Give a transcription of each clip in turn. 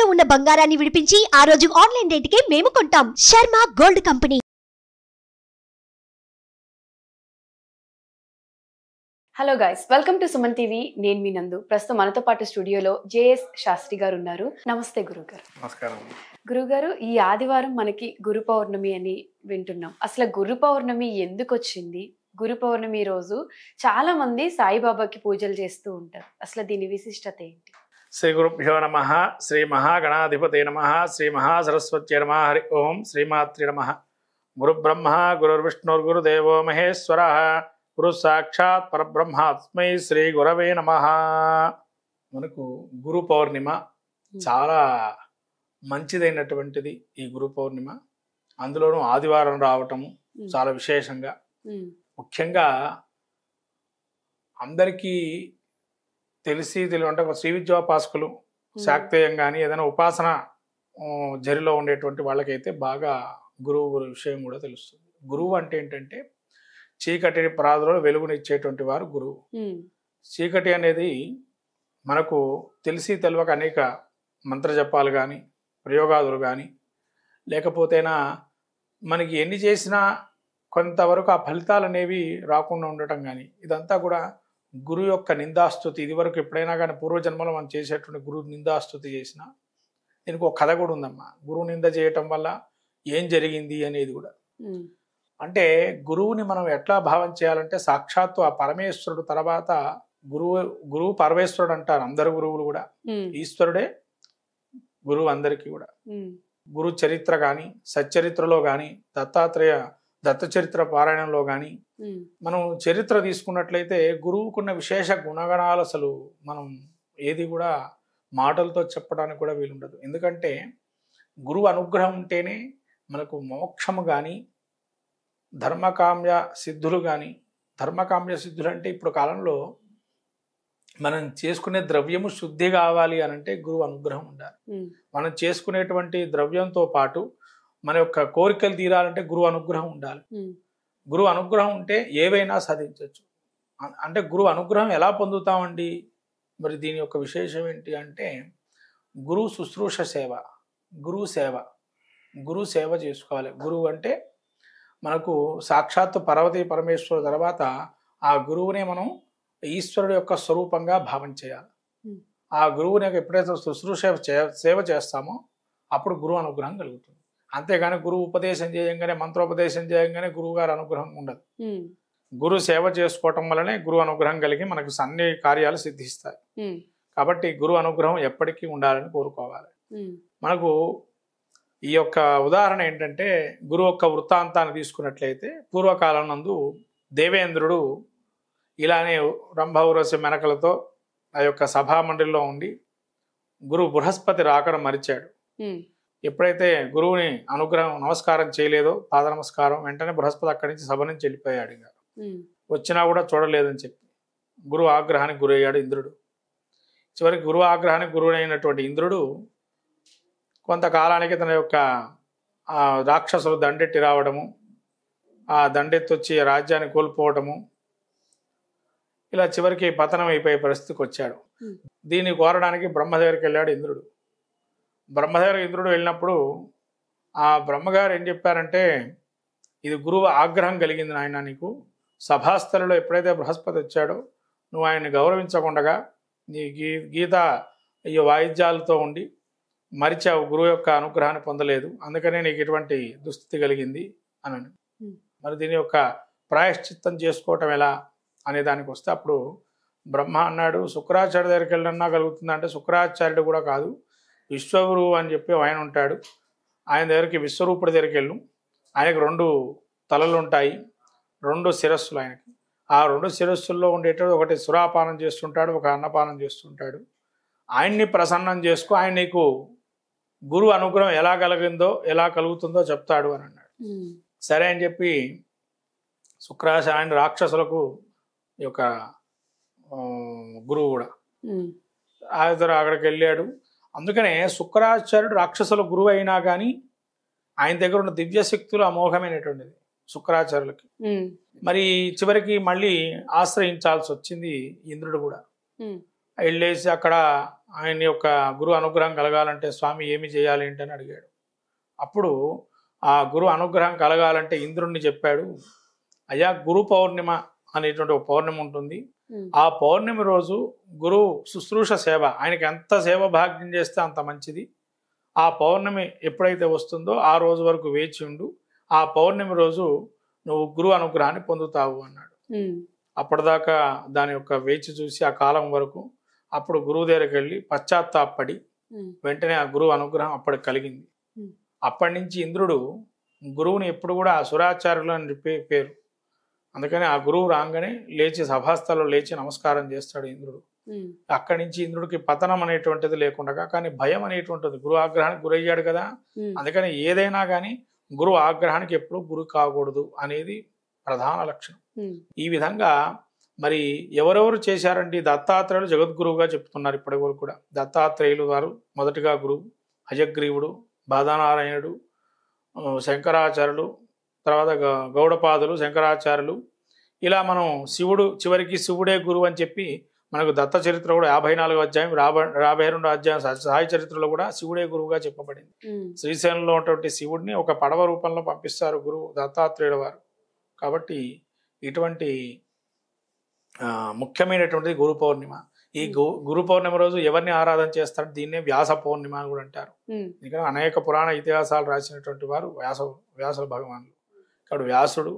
తాకట్టులో ఉన్న బంగారాన్ని విడిపించి ఆ రోజు ఆన్లైన్ రేటుకే మేము కొంటాం. Sharma gold company. Hello guys, welcome to Suman TV. నేను మీ నందు. ప్రస్తుతం మనతో పాటు స్టూడియోలో జేఎస్ శాస్త్రి గారు ఉన్నారు. నమస్తే గురుగారు. నమస్కారం. గురుగారు, ఈ ఆదివారం మనకి గురు పౌర్ణమి అని వింటున్నాం. అసలు గురు పౌర్ణమి ఎందుకు వచ్చింది? గురు పౌర్ణమి రోజు చాలా మంది సాయిబాబాకి పూజలు చేస్తూ ఉంటారు. అసలు దీని విశిష్టత ఏంటి? శ్రీ గురుభ్యో నమః. శ్రీ మహాగణాధిపతే నమః. శ్రీ మహాసరస్వత్యై నమః. హరి ఓం. శ్రీమాత్రే నమః. గురు బ్రహ్మ గురుర్విష్ణుర్గురుదేవో మహేశ్వరః. గురు సాక్షాత్ పరబ్రహ్మ తస్మై శ్రీ గురవే నమః. మనకు గురు పౌర్ణిమ చాలా మంచిదైనటువంటిది. ఈ గురు పౌర్ణిమ అందులోనూ ఆదివారం రావటము చాలా విశేషంగా, ముఖ్యంగా అందరికీ తెలియంటే శ్రీ విద్యోపాసకులు శాక్తేయం కానీ ఏదైనా ఉపాసన జరిలో ఉండేటువంటి వాళ్ళకైతే బాగా గురువు విషయం కూడా తెలుస్తుంది. గురువు అంటే ఏంటంటే చీకటి ప్రాదులో వెలుగునిచ్చేటువంటి వారు గురువు. చీకటి అనేది మనకు తెలియక అనేక మంత్రజపాలు కానీ ప్రయోగాదులు కానీ లేకపోతేనా మనకి ఎన్ని చేసినా కొంతవరకు ఆ ఫలితాలు అనేవి రాకుండా ఉండటం కానీ, ఇదంతా కూడా గురువు యొక్క నిందాస్తుతి. ఇదివరకు ఎప్పుడైనా కానీ పూర్వజన్మలో మనం చేసేటువంటి గురువు నిందాస్తుతి చేసినా దీనికి ఒక కథ కూడా ఉందమ్మా. గురువు నింద చేయటం వల్ల ఏం జరిగింది అనేది కూడా. గురువుని మనం ఎట్లా భావం చేయాలంటే సాక్షాత్తు ఆ పరమేశ్వరుడు తర్వాత గురువు పరమేశ్వరుడు అంటారు అందరు గురువులు కూడా. ఈశ్వరుడే గురువు అందరికీ కూడా. గురు చరిత్ర కానీ సచ్చరిత్రలో కానీ దత్త చరిత్ర పారాయణంలో కానీ మనం చరిత్ర తీసుకున్నట్లయితే గురువుకున్న విశేష గుణగణాలు అసలు మనం ఏది కూడా మాటలతో చెప్పడానికి కూడా వీలుండదు. ఎందుకంటే గురువు అనుగ్రహం ఉంటేనే మనకు మోక్షము కానీ ధర్మకామ్య సిద్ధులు కానీ. ధర్మకామ్య సిద్ధులు అంటే ఇప్పుడు కాలంలో మనం చేసుకునే ద్రవ్యము శుద్ధి కావాలి అని అంటే గురువు అనుగ్రహం ఉండాలి. మనం చేసుకునేటువంటి ద్రవ్యంతో పాటు మన యొక్క కోరికలు తీరాలంటే గురువు అనుగ్రహం ఉండాలి. గురువు అనుగ్రహం ఉంటే ఏవైనా సాధించవచ్చు. అంటే గురువు అనుగ్రహం ఎలా పొందుతామండి? మరి దీని యొక్క విశేషం ఏంటి అంటే గురువు శుశ్రూష సేవ, గురువు సేవ చేసుకోవాలి. గురువు అంటే మనకు సాక్షాత్తు పార్వతీ పరమేశ్వరుడు తర్వాత ఆ గురువునే మనం ఈశ్వరుడు యొక్క స్వరూపంగా భావం చేయాలి. ఆ గురువుని ఎప్పుడైతే శుశ్రూష సేవ చేస్తామో అప్పుడు గురువు అనుగ్రహం కలుగుతుంది. అంతేగాని గురువు ఉపదేశం చేయంగానే మంత్రోపదేశం చేయంగానే గురువు గారి అనుగ్రహం ఉండదు. గురు సేవ చేసుకోవటం వల్లనే గురువు అనుగ్రహం కలిగి మనకు అన్ని కార్యాలు సిద్ధిస్తాయి. కాబట్టి గురువు అనుగ్రహం ఎప్పటికీ ఉండాలని కోరుకోవాలి. మనకు ఈ యొక్క ఉదాహరణ ఏంటంటే గురువు యొక్క వృత్తాంతాన్ని తీసుకున్నట్లయితే పూర్వకాలం నందు దేవేంద్రుడు ఇలానే రంభౌరసి మెనకలతో ఆ యొక్క సభామండలిలో ఉండి గురువు బృహస్పతి రాకడం మరిచాడు. ఎప్పుడైతే గురువుని అనుగ్రహం నమస్కారం చేయలేదో పాద నమస్కారం, వెంటనే బృహస్పతి అక్కడి నుంచి సభ నుంచి వెళ్ళిపోయాడు. ఇంకా వచ్చినా కూడా చూడలేదని చెప్పి గురువు ఆగ్రహానికి గురయ్యాడు ఇంద్రుడు. చివరికి గురువు ఆగ్రహానికి గురువైనటువంటి ఇంద్రుడు కొంతకాలానికి తన యొక్క రాక్షసులు దండెట్టి రావడము, ఆ దండెత్తి వచ్చి రాజ్యాన్ని కోల్పోవటము, ఇలా చివరికి పతనం అయిపోయే పరిస్థితికి వచ్చాడు. దీన్ని కోరడానికి బ్రహ్మ దగ్గరికి వెళ్ళాడు ఇంద్రుడు. ఇంద్రుడు వెళ్ళినప్పుడు ఆ బ్రహ్మగారు ఏం చెప్పారంటే, ఇది గురువు ఆగ్రహం కలిగింది నాయన, నీకు సభాస్థలిలో ఎప్పుడైతే బృహస్పతి వచ్చాడో నువ్వు ఆయన్ని గౌరవించకుండా నీ గీత ఈ వాయిద్యాలతో ఉండి మరిచావు, గురువు యొక్క అనుగ్రహాన్ని పొందలేదు, అందుకనే నీకు ఇటువంటి దుస్థితి కలిగింది అని. మరి దీని యొక్క ప్రాయశ్చిత్తం చేసుకోవటం ఎలా అనే దానికి వస్తే అప్పుడు బ్రహ్మ అన్నాడు, శుక్రాచార్య దగ్గరికి వెళ్ళినా కలుగుతుందంటే శుక్రాచార్యుడు కూడా కాదు, విశ్వగురువు అని చెప్పి ఆయన ఉంటాడు, ఆయన దగ్గరికి విశ్వరూపుడి దగ్గరికి వెళ్ళు. ఆయనకు 2 తలలు ఉంటాయి, 2 శిరస్సులు ఆయనకి. ఆ 2 శిరస్సుల్లో ఉండేటప్పుడు ఒకటి సురాపానం చేస్తుంటాడు, ఒక అన్నపానం చేస్తుంటాడు. ఆయన్ని ప్రసన్నం చేసుకో, ఆయన నీకు గురువు అనుగ్రహం ఎలా కలుగుతుందో చెప్తాడు అని అన్నాడు. సరే అని చెప్పి ఆయన రాక్షసులకు ఈ యొక్క గురువు కూడా అక్కడికి వెళ్ళాడు. అందుకనే శుక్రాచార్యుడు రాక్షసుల గురువు అయినా కానీ ఆయన దగ్గర ఉన్న దివ్యశక్తులు అమోఘమైనటువంటిది శుక్రాచార్యులకి. మరి చివరికి మళ్ళీ ఆశ్రయించాల్సి వచ్చింది ఇంద్రుడు కూడా. వెళ్ళేసి అక్కడ ఆయన యొక్క గురు అనుగ్రహం కలగాలంటే స్వామి ఏమి చేయాలి ఏంటని అడిగాడు. అప్పుడు ఆ గురు అనుగ్రహం కలగాలంటే ఇంద్రుణ్ణి చెప్పాడు, అయ్యా గురు పౌర్ణిమ అనేటువంటి ఒక పౌర్ణమి ఉంటుంది. ఆ పౌర్ణమి రోజు గురు శుశ్రూష సేవ, ఆయనకి ఎంత సేవ భాగ్యం చేస్తే అంత మంచిది. ఆ పౌర్ణమి ఎప్పుడైతే వస్తుందో ఆ రోజు వరకు వేచి ఉండు, ఆ పౌర్ణమి రోజు నువ్వు గురు అనుగ్రహాన్ని పొందుతావు అన్నాడు. అప్పటిదాకా దాని యొక్క వేచి చూసి ఆ కాలం వరకు అప్పుడు గురువు దగ్గరికి వెళ్ళి పశ్చాత్తాపడి వెంటనే ఆ గురువు అనుగ్రహం అప్పటికి కలిగింది. అప్పటి నుంచి ఇంద్రుడు గురువుని ఎప్పుడు కూడా అసురాచార్యులు అని పేరు. అందుకని ఆ గురువు రాగానే లేచి సభాస్థలో లేచి నమస్కారం చేస్తాడు ఇంద్రుడు. అక్కడి నుంచి ఇంద్రుడికి పతనం అనేటువంటిది లేకుండా, కానీ భయం అనేటువంటిది, గురు ఆగ్రహానికి గురయ్యాడు కదా, అందుకని ఏదైనా కానీ గురువు ఆగ్రహానికి ఎప్పుడు గురి కాకూడదు అనేది ప్రధాన లక్షణం. ఈ విధంగా మరి ఎవరెవరు చేశారండి? దత్తాత్రేయులు జగద్గురువుగా చెప్తున్నారు ఇప్పటి వరకు కూడా. దత్తాత్రేయులు వారు మొదటిగా గురువు, హయగ్రీవుడు, బాదనారాయణుడు, శంకరాచార్యులు, తర్వాత గౌడపాదులు, శంకరాచార్యులు, ఇలా మనం శివుడు చివరికి శివుడే గురువు అని చెప్పి మనకు దత్త చరిత్ర కూడా 54వ అధ్యాయం 52వ అధ్యాయం సాయి చరిత్రలో కూడా శివుడే గురువుగా చెప్పబడింది. శ్రీశైలంలో ఉన్నటువంటి శివుడిని ఒక పడవ రూపంలో పంపిస్తారు గురువు దత్తాత్రేయుల వారు. కాబట్టి ఇటువంటి ముఖ్యమైనటువంటిది గురు పౌర్ణిమ. ఈ గురు పౌర్ణిమ రోజు ఎవరిని ఆరాధన చేస్తారు? దీన్నే వ్యాస పౌర్ణిమ అని కూడా అంటారు. ఎందుకంటే అనేక పురాణ ఇతిహాసాలు రాసినటువంటి వారు వ్యాసుల భగవానులు. కాబట్టి వ్యాసుడు,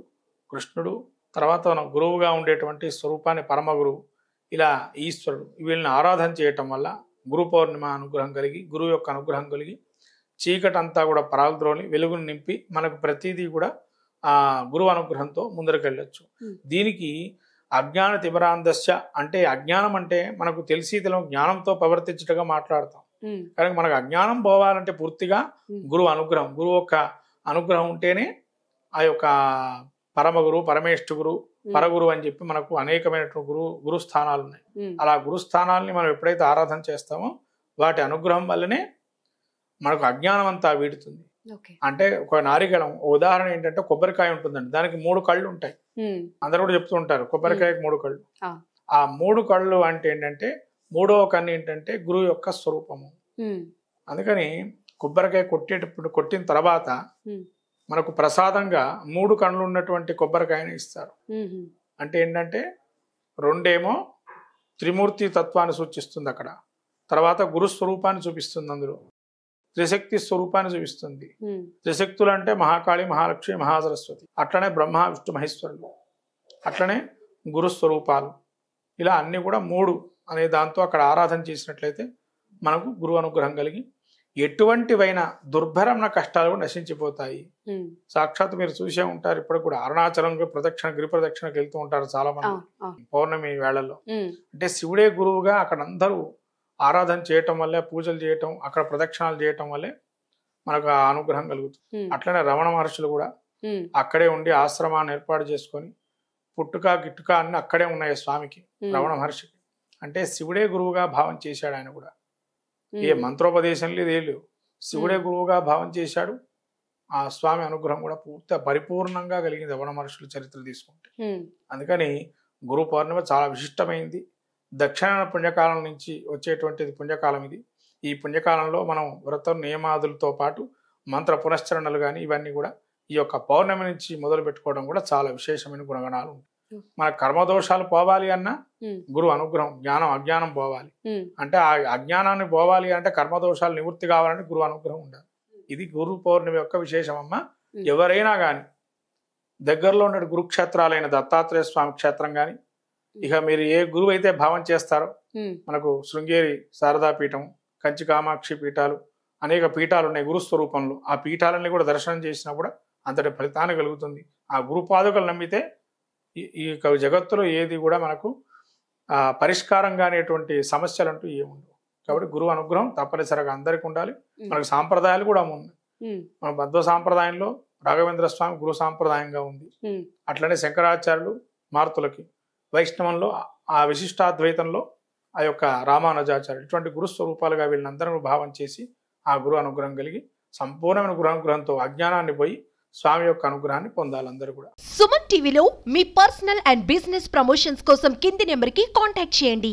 కృష్ణుడు, తర్వాత గురువుగా ఉండేటువంటి స్వరూపాన్ని పరమ గురువు, ఇలా ఈశ్వరుడు, వీళ్ళని ఆరాధన చేయటం వల్ల గురు పౌర్ణిమ అనుగ్రహం కలిగి, గురువు యొక్క అనుగ్రహం కలిగి చీకటి అంతా కూడా పరాల్ద్రోని వెలుగును నింపి మనకు ప్రతిదీ కూడా ఆ గురువు అనుగ్రహంతో ముందరకెళ్ళొచ్చు. దీనికి అజ్ఞాన తిమరాంధస్య అంటే, అజ్ఞానం అంటే మనకు తెలిసి తెలియని జ్ఞానంతో ప్రవర్తించటగా మాట్లాడతాం. కానీ మనకు అజ్ఞానం పోవాలంటే పూర్తిగా గురువు అనుగ్రహం, గురువు యొక్క అనుగ్రహం ఉంటేనే ఆ యొక్క పరమ గురువు, పరమేష్ఠ గురువు, పరగురు అని చెప్పి మనకు అనేకమైనటువంటి గురుస్థానాలు ఉన్నాయి. అలా గురుస్థానాలని మనం ఎప్పుడైతే ఆరాధన చేస్తామో వాటి అనుగ్రహం వల్లనే మనకు అజ్ఞానం అంతా వీడుతుంది. అంటే ఒక నారికేళం ఉదాహరణ ఏంటంటే, కొబ్బరికాయ ఉంటుందండి, దానికి 3 కళ్ళు ఉంటాయి. అందరూ కూడా చెప్తూ ఉంటారు కొబ్బరికాయకి 3 కళ్ళు. ఆ 3 కళ్ళు అంటే ఏంటంటే, 3వ కన్ను ఏంటంటే గురువు యొక్క స్వరూపము. అందుకని కొబ్బరికాయ కొట్టిన తర్వాత మనకు ప్రసాదంగా 3 కళ్ళు ఉన్నటువంటి కొబ్బరికాయని ఇస్తారు. అంటే ఏంటంటే, 2 త్రిమూర్తి తత్వాన్ని సూచిస్తుంది అక్కడ, తర్వాత గురు స్వరూపాన్ని చూపిస్తుంది, అందులో త్రిశక్తి స్వరూపాన్ని చూపిస్తుంది. త్రిశక్తులు అంటే మహాకాళి, మహాలక్ష్మి, మహాసరస్వతి, అట్లనే బ్రహ్మ, విష్ణు, మహేశ్వరులు, అట్లనే గురు స్వరూపాలు, ఇలా అన్ని కూడా 3 అనే దాంతో అక్కడ ఆరాధన చేసినట్లయితే మనకు గురువు అనుగ్రహం కలిగి ఎటువంటివైనా దుర్భరమైన కష్టాలు కూడా నశించిపోతాయి. సాక్షాత్ మీరు చూసే ఉంటారు, ఇప్పుడు కూడా అరుణాచలంలో గిరి ప్రదక్షిణకు వెళ్తూ ఉంటారు చాలా మంది పౌర్ణమి వేళల్లో. అంటే శివుడే గురువుగా అక్కడ అందరూ ఆరాధన చేయటం వల్లే, పూజలు చేయటం, అక్కడ ప్రదక్షిణాలు చేయటం వల్లే మనకు ఆ అనుగ్రహం కలుగుతుంది. అట్లనే రమణ మహర్షులు కూడా అక్కడే ఉండి ఆశ్రమాన్ని ఏర్పాటు చేసుకొని పుట్టుక గిట్టుక అన్ని అక్కడే ఉన్నాయి స్వామికి, రమణ మహర్షికి. అంటే శివుడే గురువుగా భావం చేశాడు ఆయన కూడా. ఏ మంత్రోపదేశం లేదు, శివుడే గురువుగా భావం చేశాడు. ఆ స్వామి అనుగ్రహం కూడా పూర్తి పరిపూర్ణంగా కలిగింది రమణ మహర్షుల చరిత్ర తీసుకుంటే. అందుకని గురు పౌర్ణిమ చాలా విశిష్టమైంది. దక్షిణాయన పుణ్యకాలం నుంచి వచ్చేటువంటిది పుణ్యకాలం ఇది. ఈ పుణ్యకాలంలో మనం వ్రతం నియమాదులతో పాటు మంత్ర పునశ్చరణలు కానీ ఇవన్నీ కూడా ఈ యొక్క పౌర్ణమి నుంచి మొదలు పెట్టుకోవడం కూడా చాలా విశేషమైన గుణగణాలు ఉంటాయి. మన కర్మదోషాలు పోవాలి అన్నా గురు అనుగ్రహం, అజ్ఞానం పోవాలి అంటే, ఆ అజ్ఞానాన్ని పోవాలి అంటే కర్మదోషాలు నివృత్తి కావాలంటే గురు అనుగ్రహం ఉండాలి. ఇది గురు పౌర్ణమి యొక్క విశేషం అమ్మ. ఎవరైనా కానీ దగ్గరలో ఉన్న గురుక్షేత్రాలైన దత్తాత్రేయ స్వామి క్షేత్రం కానీ, ఇక మీరు ఏ గురువు అయితే భావం చేస్తారో, మనకు శృంగేరి శారదా పీఠం, కంచి కామాక్షి పీఠాలు, అనేక పీఠాలు ఉన్నాయి గురుస్వరూపంలో. ఆ పీఠాలని కూడా దర్శనం చేసినా కూడా అంతటి ఫలితాన్ని కలుగుతుంది. ఆ గురుపాదుకలు నమ్మితే ఈ జగత్తులో ఏది కూడా మనకు పరిష్కారంగా అనేటువంటి సమస్యలు అంటూ ఏముండవు. కాబట్టి గురువు అనుగ్రహం తప్పనిసరిగా అందరికీ ఉండాలి. మనకు సాంప్రదాయాలు కూడా ఉన్నాయి. మన బద్వ సాంప్రదాయంలో రాఘవేంద్ర స్వామి గురు సాంప్రదాయంగా ఉంది. అట్లనే శంకరాచార్యులు మారుతులకి, వైష్ణవంలో ఆ విశిష్టాద్వైతంలో ఆ యొక్క రామానుజాచార్యులు, ఇటువంటి గురు స్వరూపాలుగా వీళ్ళందరూ భావం చేసి ఆ గురు అనుగ్రహం కలిగి సంపూర్ణమైన గురు అనుగ్రహంతో అజ్ఞానాన్ని పోయి స్వామి యొక్క అనుగ్రహాన్ని పొందాలి అందరూ కూడా. సుమన్ టీవీలో మీ పర్సనల్ అండ్ బిజినెస్ ప్రమోషన్స్ కోసం కింది నెంబర్కి కాంటాక్ట్ చేయండి.